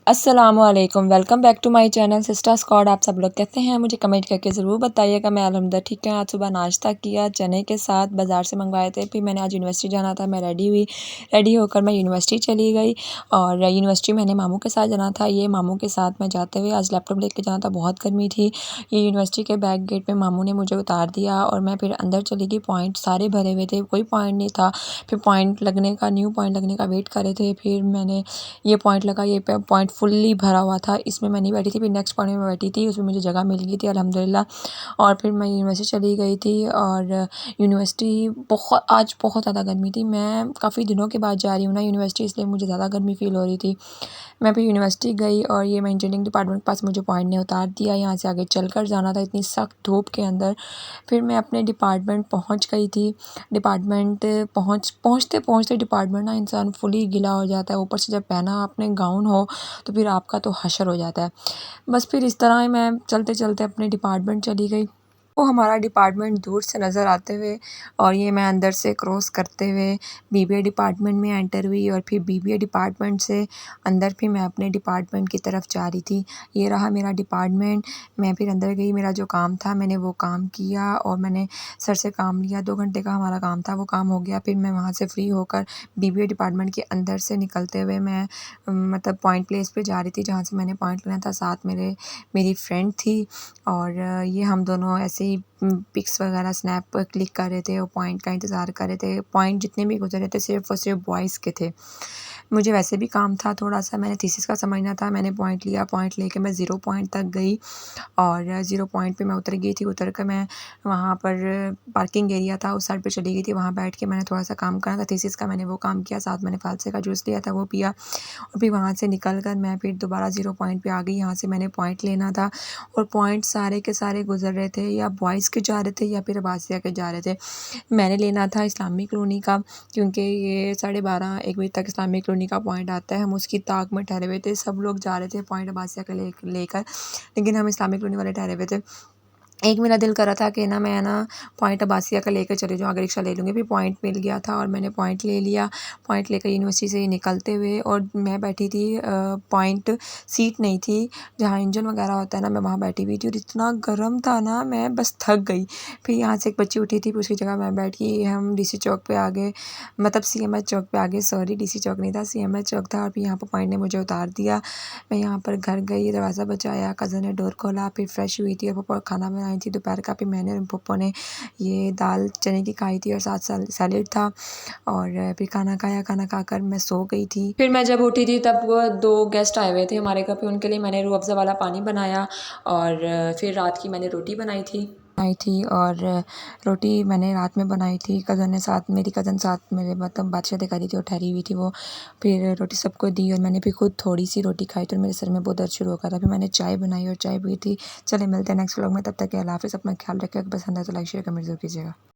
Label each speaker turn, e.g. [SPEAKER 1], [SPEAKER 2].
[SPEAKER 1] अस्सलामुअलैकुम, welcome back to my channel sister squad. आप सब लोग कैसे हैं मुझे कमेंट करके ज़रूर बताइएगा। मैं अल्हम्दुलिल्लाह ठीक है। आज सुबह नाश्ता किया चने के साथ, बाज़ार से मंगवाए थे। फिर मैंने आज यूनिवर्सिटी जाना था, मैं रेडी हुई। रेडी होकर मैं यूनिवर्सिटी चली गई और यूनिवर्सिटी मैंने मामू के साथ जाना था। ये मामू के साथ मैं जाते हुए आज लैपटॉप लेके जाना था, बहुत गर्मी थी। ये यूनिवर्सिटी के बैक गेट पर मामू ने मुझे उतार दिया और मैं फिर अंदर चली गई। पॉइंट सारे भरे हुए थे, कोई पॉइंट नहीं था। फिर पॉइंट लगने का, न्यू पॉइंट लगने का वेट कर रहे थे। फिर मैंने ये पॉइंट लगा, ये पॉइंट फुल्ली भरा हुआ था, इसमें मैं नहीं बैठी थी। फिर नेक्स्ट पॉइंट में मैं बैठी थी, उसमें मुझे जगह मिल गई थी अल्हम्दुलिल्लाह। और फिर मैं यूनिवर्सिटी चली गई थी और यूनिवर्सिटी आज बहुत ज़्यादा गर्मी थी। मैं काफ़ी दिनों के बाद जा रही हूँ ना यूनिवर्सिटी, इसलिए मुझे ज़्यादा गर्मी फ़ील हो रही थी। मैं फिर यूनिवर्सिटी गई और ये मैं इंजीनियरिंग डिपार्टमेंट के पास मुझे पॉइंट ने उतार दिया। यहाँ से आगे चलकर जाना था इतनी सख्त धूप के अंदर। फिर मैं अपने डिपार्टमेंट पहुँच गई थी। डिपार्टमेंट पहुँचते पहुँचते डिपार्टमेंट ना इंसान फुली गीला हो जाता है। ऊपर से जब पहना आपने गाउन हो तो फिर आपका तो हशर हो जाता है। बस फिर इस तरह ही मैं चलते चलते अपने डिपार्टमेंट चली गई। वो हमारा डिपार्टमेंट दूर से नज़र आते हुए और ये मैं अंदर से क्रॉस करते हुए बीबीए डिपार्टमेंट में एंटर हुई और फिर बीबीए डिपार्टमेंट से अंदर फिर मैं अपने डिपार्टमेंट की तरफ जा रही थी। ये रहा मेरा डिपार्टमेंट। मैं फिर अंदर गई, मेरा जो काम था मैंने वो काम किया और मैंने सर से काम लिया। 2 घंटे का हमारा काम था, वो काम हो गया। फिर मैं वहाँ से फ्री होकर बीबीए डिपार्टमेंट के अंदर से निकलते हुए मैं मतलब पॉइंट प्लेस पे जा रही थी, जहाँ से मैंने पॉइंट लेना था। साथ मेरी फ्रेंड थी और ये हम दोनों ऐसे ही पिक्स वगैरह स्नैप क्लिक कर रहे थे और पॉइंट का इंतज़ार कर रहे थे। पॉइंट जितने भी गुजर रहे थे सिर्फ़ और सिर्फ बॉयज़ के थे। मुझे वैसे भी काम था थोड़ा-सा, मैंने थीसिस का समझना था। मैंने पॉइंट लिया, पॉइंट लेके मैं 0 पॉइंट तक गई और 0 पॉइंट पे मैं उतर गई थी। उतर कर मैं वहाँ पर पार्किंग एरिया था, उस साइड पे चली गई थी। वहाँ बैठ के मैंने थोड़ा-सा काम करना था थीसिस का, मैंने वो काम किया। साथ मैंने फ़ालसे का जूस लिया था, वो पिया और फिर वहाँ से निकल कर मैं फिर दोबारा 0 पॉइंट पे आ गई। यहाँ से मैंने पॉइंट लेना था और पॉइंट सारे के सारे गुज़र रहे थे, या बॉयज़ के जा रहे थे या फिर अब्बासिया के जा रहे थे। मैंने लेना था इस्लामिक कॉलोनी का, क्योंकि ये 12:30-1 बजे तक इस्लामिक कॉलोनी का पॉइंट आता है। हम उसकी ताक में ठहरे हुए थे, सब लोग जा रहे थे पॉइंट अब्बासिया का लेकर, लेकिन हम इस्लामिक कॉलोनी वाले ठहरे हुए थे। एक मेरा दिल कर रहा था कि ना मैं ना पॉइंट अब्बासिया का लेकर चली जाऊँ, आगे रिक्शा ले लूँगी। फिर पॉइंट मिल गया था और मैंने पॉइंट ले लिया। पॉइंट लेकर यूनिवर्सिटी से निकलते हुए और मैं बैठी थी पॉइंट सीट नहीं थी, जहाँ इंजन वगैरह होता है ना, मैं वहाँ बैठी हुई थी और इतना गर्म था ना, मैं बस थक गई। फिर यहाँ से एक बच्ची उठी थी, फिर उसकी जगह मैं बैठ गई। हम डीसी चौक पे आ गए, मतलब सीएमएच चौक पे आ गए, सॉरी डीसी चौक नहीं था, सीएमएच चौक था। और फिर यहाँ पर पॉइंट ने मुझे उतार दिया। मैं यहाँ पर घर गई, दरवाज़ा बजाया, कज़न ने डोर खोला, फिर फ्रेश हुई थी और पप्पा खाना बनाई थी दोपहर का। फिर मैंने और पप्पो ने ये दाल चने की खाई थी और साथ सैलेड था और फिर खाना खाया। खाना खाकर मैं सो गई थी। फिर मैं जब उठी थी तब वो 2 गेस्ट आए हुए थे हमारे घर पे, उनके लिए मैंने रूह अफ़ज़ा वाला पानी बनाया और फिर रात की मैंने रोटी बनाई थी और रोटी मैंने रात में बनाई थी। कज़न ने साथ, मेरी कज़न साथ मेरे मतलब बातचीतें करी थी और ठहरी हुई थी वो। फिर रोटी सबको दी और मैंने फिर खुद थोड़ी सी रोटी खाई तो मेरे सर में बहुत दर्द शुरू हो गया था। फिर मैंने चाय बनाई और चाय पी थी। चलिए मिलते हैं नेक्स्ट व्लॉग में, तब तक के अल्लाह हाफ़िज़। अपना ख्याल रखिएगा। पसंद है तो लाइक शेयर कमेंट ज़रूर कीजिएगा।